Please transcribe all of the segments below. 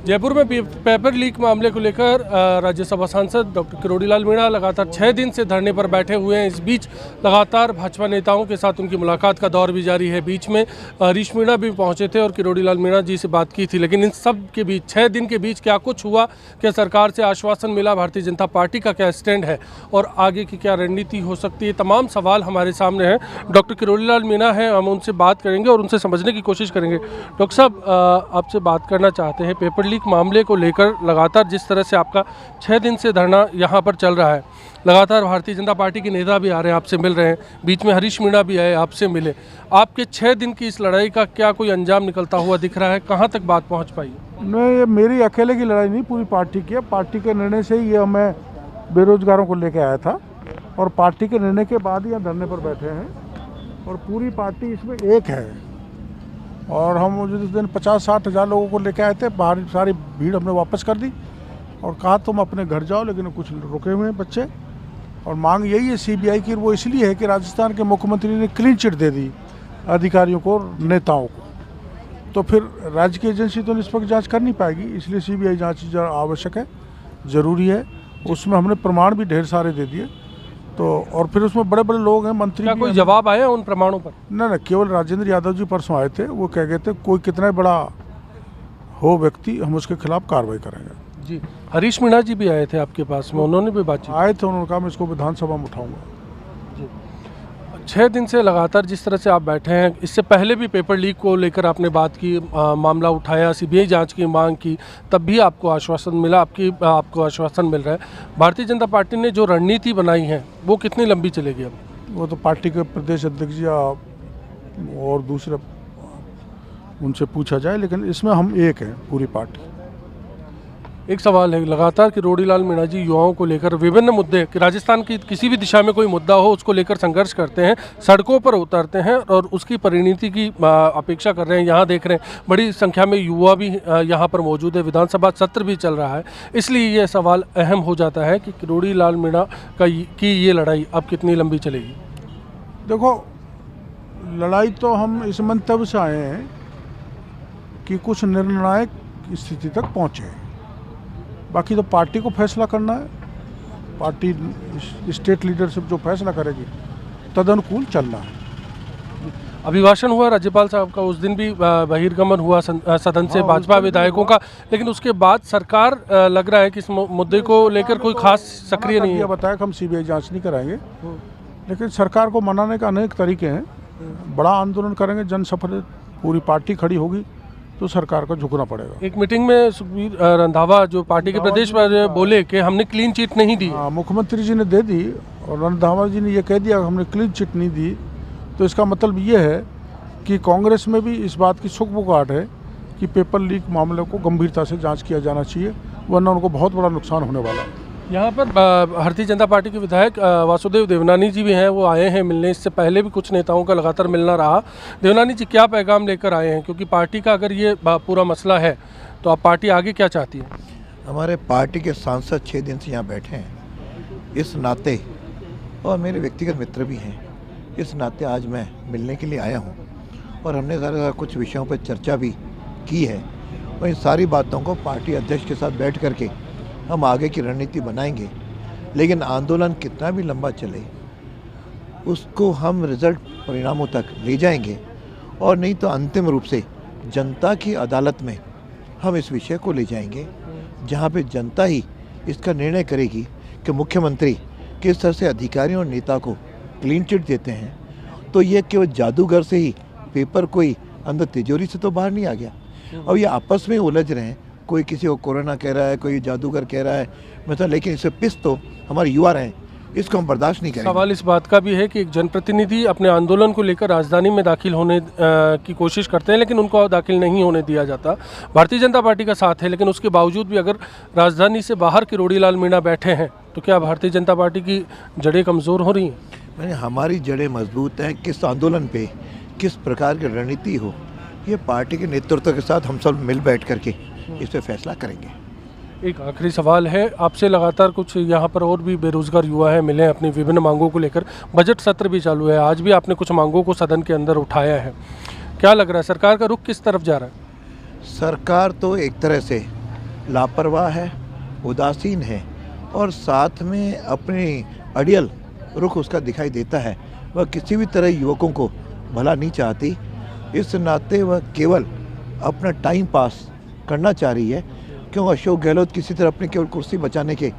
जयपुर में paper leak मामले को लेकर राज्यसभा सांसद डॉक्टर किरोड़ीलाल मीणा लगातार 6 दिन से धरने पर बैठे हुए हैं। इस बीच लगातार भाजपा नेताओं के साथ उनकी मुलाकात का दौर भी जारी है। बीच में हरीश मीणा भी पहुंचे थे और किरोड़ीलाल मीणा जी से बात की थी, लेकिन इन सब के बीच 6 दिन के बीच क्या कुछ हुआ, क्या सरकार से आश्वासन मिला, भारतीय जनता पार्टी का क्या स्टैंड है और आगे की क्या रणनीति हो सकती है, तमाम सवाल हमारे सामने हैं। डॉक्टर किरोड़ीलाल मीणा हैं, हम उनसे बात करेंगे और उनसे समझने की कोशिश करेंगे। डॉक्टर साहब, आपसे बात करना चाहते हैं पेपर लीक मामले को लेकर। लगातार जिस तरह से आपका 6 दिन से धरना यहाँ पर चल रहा है, लगातार भारतीय जनता पार्टी के नेता भी आ रहे हैं, आपसे मिल रहे हैं, बीच में हरीश मीणा भी आए, आपसे मिले। आपके 6 दिन की इस लड़ाई का क्या कोई अंजाम निकलता हुआ दिख रहा है? कहाँ तक बात पहुँच पाई? नहीं, ये मेरी अकेले की लड़ाई नहीं, पूरी पार्टी की है। पार्टी के निर्णय से ही ये मैं बेरोजगारों को लेकर आया था और पार्टी के निर्णय के बाद ही यहाँ धरने पर बैठे हैं और पूरी पार्टी इसमें एक है। और हम जिस दिन 50-60 हज़ार लोगों को लेकर आए थे, बाहर सारी भीड़ हमने वापस कर दी और कहा तुम अपने घर जाओ, लेकिन कुछ रुके हुए हैं बच्चे। और मांग यही है सीबीआई की, वो इसलिए है कि राजस्थान के मुख्यमंत्री ने क्लीन चिट दे दी अधिकारियों को और नेताओं को, तो फिर राज्य की एजेंसी तो निष्पक्ष जांच कर नहीं पाएगी, इसलिए सीबीआई जांच आवश्यक है, ज़रूरी है। उसमें हमने प्रमाण भी ढेर सारे दे दिए, तो और फिर उसमें बड़े बड़े लोग हैं, मंत्री। क्या कोई जवाब आया उन प्रमाणों पर? ना, केवल राजेंद्र यादव जी परसों आए थे, वो कह गए थे कोई कितना बड़ा हो व्यक्ति, हम उसके खिलाफ कार्रवाई करेंगे। जी, हरीश मीणा जी भी आए थे आपके पास में, उन्होंने भी बातचीत आए थे, उन्होंने कहा मैं इसको विधानसभा में उठाऊंगा। 6 दिन से लगातार जिस तरह से आप बैठे हैं, इससे पहले भी पेपर लीक को लेकर आपने बात की, मामला उठाया, सीबीआई जांच की मांग की, तब भी आपको आश्वासन मिला, आपको आश्वासन मिल रहा है। भारतीय जनता पार्टी ने जो रणनीति बनाई है वो कितनी लंबी चलेगी अब? वो तो पार्टी के प्रदेश अध्यक्ष या और दूसरे उनसे पूछा जाए, लेकिन इसमें हम एक हैं, पूरी पार्टी। एक सवाल है, लगातार किरोड़ीलाल मीणा जी युवाओं को लेकर विभिन्न मुद्दे, कि राजस्थान की किसी भी दिशा में कोई मुद्दा हो उसको लेकर संघर्ष करते हैं, सड़कों पर उतरते हैं और उसकी परिणति की अपेक्षा कर रहे हैं। यहाँ देख रहे हैं बड़ी संख्या में युवा भी यहाँ पर मौजूद है, विधानसभा सत्र भी चल रहा है, इसलिए ये सवाल अहम हो जाता है कि किरोड़ीलाल मीणा की ये लड़ाई अब कितनी लंबी चलेगी। देखो, लड़ाई तो हम इस मंतव्य से आए हैं कि कुछ निर्णायक स्थिति तक पहुँचे, बाकी तो पार्टी को फैसला करना है। पार्टी स्टेट लीडरशिप जो फैसला करेगी तदनुकूल चलना है। अभिभाषण हुआ राज्यपाल साहब का, उस दिन भी बहिर्गमन हुआ सदन से भाजपा विधायकों का, लेकिन उसके बाद सरकार लग रहा है कि इस मुद्दे को लेकर कोई खास सक्रिय नहीं है। बताया कि हम सीबीआई जांच नहीं कराएंगे, लेकिन सरकार को मनाने का अनेक तरीके हैं। बड़ा आंदोलन करेंगे, जनसफर पूरी पार्टी खड़ी होगी तो सरकार को झुकना पड़ेगा। एक मीटिंग में सुखबीर रंधावा जो पार्टी के प्रदेश पर बोले कि हमने क्लीन चिट नहीं दी। मुख्यमंत्री जी ने दे दी और रंधावा जी ने ये कह दिया हमने क्लीन चिट नहीं दी, तो इसका मतलब ये है कि कांग्रेस में भी इस बात की सुगबुगाहट है कि पेपर लीक मामले को गंभीरता से जांच किया जाना चाहिए, वरना उनको बहुत बड़ा नुकसान होने वाला है। यहाँ पर भारतीय जनता पार्टी के विधायक वासुदेव देवनानी जी भी हैं, वो आए हैं मिलने। इससे पहले भी कुछ नेताओं का लगातार मिलना रहा। देवनानी जी, क्या पैगाम लेकर आए हैं? क्योंकि पार्टी का अगर ये पूरा मसला है तो अब पार्टी आगे क्या चाहती है? हमारे पार्टी के सांसद 6 दिन से यहाँ बैठे हैं, इस नाते, और मेरे व्यक्तिगत मित्र भी हैं, इस नाते आज मैं मिलने के लिए आया हूँ और हमने सारे कुछ विषयों पर चर्चा भी की है और इन सारी बातों को पार्टी अध्यक्ष के साथ बैठ करके हम आगे की रणनीति बनाएंगे। लेकिन आंदोलन कितना भी लंबा चले उसको हम रिजल्ट परिणामों तक ले जाएंगे और नहीं तो अंतिम रूप से जनता की अदालत में हम इस विषय को ले जाएंगे, जहां पे जनता ही इसका निर्णय करेगी कि मुख्यमंत्री किस तरह से अधिकारियों और नेता को क्लीन चिट देते हैं। तो ये केवल जादूगर से ही पेपर कोई अंदर तिजोरी से तो बाहर नहीं आ गया। अब ये आपस में उलझ रहे हैं, कोई किसी को कोरोना कह रहा है, कोई जादूगर कह रहा है, मतलब, लेकिन इससे पिस तो हमारे युवा रहे, इसको हम बर्दाश्त नहीं करेंगे। सवाल इस बात का भी है कि एक जनप्रतिनिधि अपने आंदोलन को लेकर राजधानी में दाखिल होने की कोशिश करते हैं, लेकिन उनको दाखिल नहीं होने दिया जाता। भारतीय जनता पार्टी का साथ है, लेकिन उसके बावजूद भी अगर राजधानी से बाहर किरोड़ीलाल मीणा बैठे हैं तो क्या भारतीय जनता पार्टी की जड़ें कमज़ोर हो रही हैं? हमारी जड़ें मजबूत हैं। किस आंदोलन पे किस प्रकार की रणनीति हो, ये पार्टी के नेतृत्व के साथ हम सब मिल बैठ करके इस पर फैसला करेंगे। एक आखिरी सवाल है आपसे, लगातार कुछ यहाँ पर और भी बेरोजगार युवा हैं, मिले अपनी विभिन्न मांगों को लेकर, बजट सत्र भी चालू है, आज भी आपने कुछ मांगों को सदन के अंदर उठाया है, क्या लग रहा है सरकार का रुख किस तरफ जा रहा है? सरकार तो एक तरह से लापरवाह है, उदासीन है और साथ में अपनी अड़ियल रुख उसका दिखाई देता है। वह किसी भी तरह युवकों को भला नहीं चाहती, इस नाते वह केवल अपना टाइम पास करना चाह रही है। क्यों अशोक गहलोत किसी तरह अपनी केवल कुर्सी बचाने के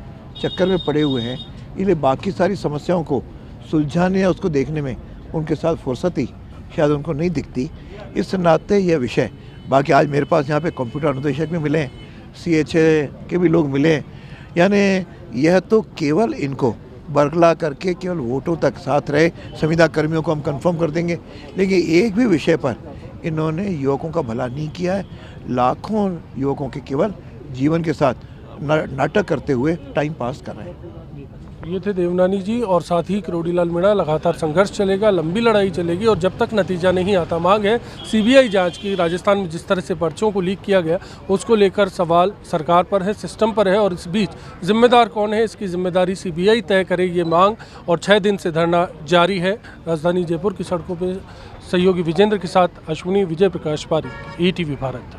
चक्कर में पड़े हुए हैं, इसलिए बाकी सारी समस्याओं को सुलझाने या उसको देखने में उनके साथ फुर्सत ही शायद उनको नहीं दिखती। इस नाते यह विषय, बाकी आज मेरे पास यहाँ पे कंप्यूटर अनुदेशक भी मिले, CHA के भी लोग मिले, यानी यह तो केवल इनको बरगला करके केवल वोटों तक साथ रहे, संविदा कर्मियों को हम कंफर्म कर देंगे, लेकिन एक भी विषय पर इन्होंने युवकों का भला नहीं किया है। लाखों युवकों के केवल जीवन के साथ नाटक करते हुए टाइम पास कर रहे हैं। ये थे देवनानी जी और साथ ही किरोड़ीलाल मीणा। लगातार संघर्ष चलेगा, लंबी लड़ाई चलेगी और जब तक नतीजा नहीं आता, मांग है CBI जांच की। राजस्थान में जिस तरह से पर्चों को लीक किया गया उसको लेकर सवाल सरकार पर है, सिस्टम पर है और इस बीच जिम्मेदार कौन है, इसकी जिम्मेदारी CBI तय करे, ये मांग। और 6 दिन से धरना जारी है। राजधानी जयपुर की सड़कों पर सहयोगी विजेंद्र के साथ अश्विनी, विजय प्रकाश पारी, ETV भारत।